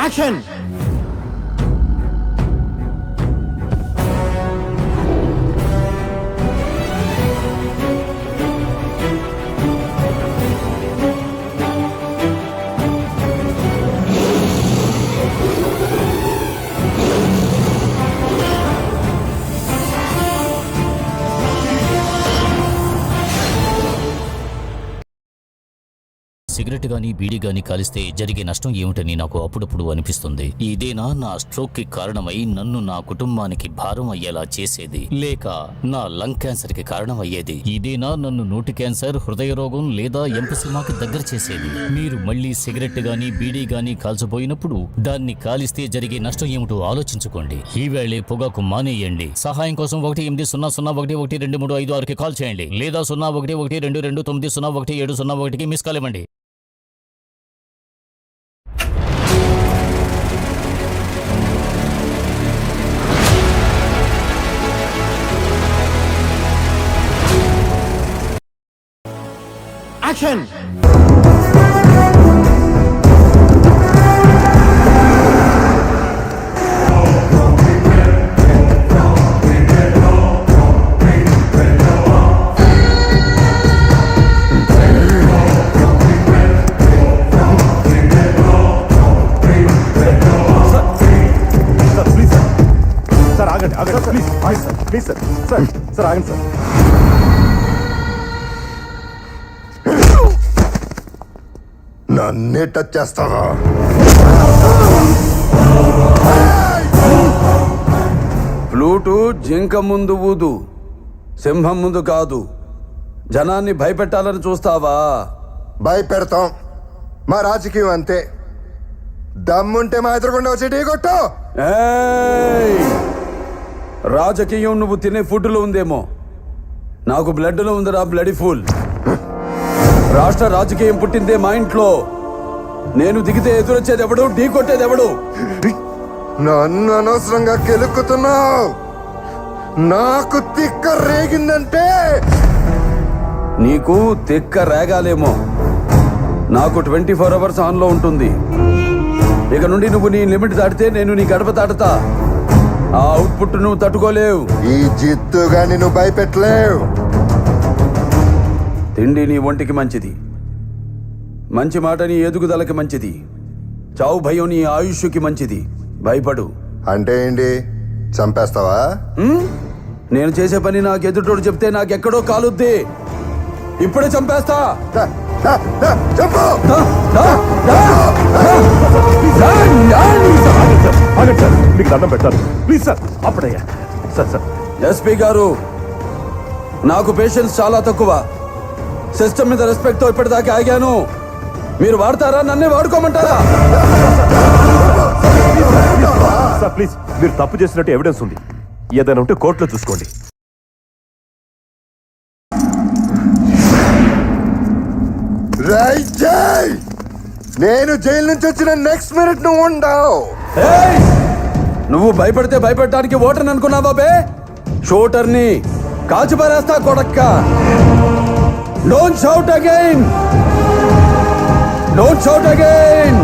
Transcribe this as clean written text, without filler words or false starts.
Action. Cigarette గానీ బీడీ గానీ కాలిస్తే జరిగే నష్టం ఏమిటని నాకు అప్పుడప్పుడు అనిపిస్తుంది. ఇదేనా నా స్ట్రోక్ కి కారణమై నన్ను నా కుటుంబానికి భారం అయ్యేలా చేసేది, లేక నా లంగ్ క్యాన్సర్ కి కారణం అయ్యేది? ఇదేనా నన్ను నోటి క్యాన్సర్, హృదయ రోగం లేదా ఎంపసిమాకి దగ్గర చేసేది? మీరు మళ్ళీ సిగరెట్ గానీ బీడీ గానీ కాల్చబోయినప్పుడు దాన్ని కాలిస్తే జరిగే నష్టం ఏమిటో ఆలోచించుకోండి. ఈవేళే పొగాకు మానేయండి. సహాయం కోసం 180011236కి కాల్ చేయండి, లేదా 011229011701కి మిస్ కాల్ ఇవ్వండి. యాక్షన్. సార్ ఆగండి ఆగండి please sir please sir sir sir ఆగండి సార్. నన్నే టచ్ చేస్తావా? ఫ్లూటు జింక ముందు ఊదు, సింహం ముందు కాదు. జనాన్ని భయపెట్టాలని చూస్తావా? భయపెడతాం. మా రాజకీయం అంతే. దమ్ముంటే మా ఎదురుకుండా వచ్చి ఢీ కొట్టు. ఏయ్! రాజకీయం నువ్వు తినే ఫుడ్లో ఉందేమో, నాకు బ్లడ్లో ఉందిరా బ్లడీ ఫుల్. రాష్ట్ర రాజకీయం పుట్టిందే మా ఇంట్లో. నేను దిగితే ఎదురొచ్చేది ఎవడు, ఢీ కొట్టేది ఎవడు? నన్ను అనవసరంగా కెలుక్కుతున్నావు. నాకు తిక్క రేగిందంటే నీకు తిక్క రేగాలేమో, నాకు 24 అవర్స్ ఆన్లో ఉంటుంది. ఇక నుండి నువ్వు నీ లిమిట్ దాటితే నేను నీ గడప దాటుతా. ఆ అవుట్పుట్ నువ్వు తట్టుకోలేవు. ఈ జిత్తుగా నువ్వు భయపెట్టలేవు. తిండి నీ ఒంటికి మంచిది, మంచి మాట నీ ఎదుగుదలకి మంచిది, చావు భయం నీ ఆయుష్కి మంచిది. భయపడు. అంటే ఏంటి? చంపేస్తావా? నేను చేసే పని నాకు ఎదుటోడు చెప్తే నాకెక్కడో కాలుద్ది. ఇప్పుడే చంపేస్తా. చెప్పు. ఆగండి సార్, మీకు దండం పెట్టాలి ప్లీజ్ సార్. అప్పుడయ్యా సార్ సార్. ఎస్పీ గారు, నాకు పేషెన్స్ చాలా తక్కువ. సిస్టమ్ మీద రెస్పెక్ట్ తో ఇప్పటిదాకా ఆగాను. మీరు వాడతారా, నన్నే వాడుకోమంటారా? సార్ ప్లీజ్, మీరు తప్పు చేసినట్టు ఎవిడెన్స్ ఉంది. ఏదైనా ఉంటే కోర్టులో చూసుకోండి. నేను జైలు నుంచి వచ్చిన నెక్స్ట్ మినిట్ నువ్వు ఉండవు. నువ్వు భయపడితే భయపడటానికి ఓటర్ని అనుకున్నావా బే? షూటర్ని కాల్చి పారేస్తా కొడక్క. Don't shout again, don't shout again.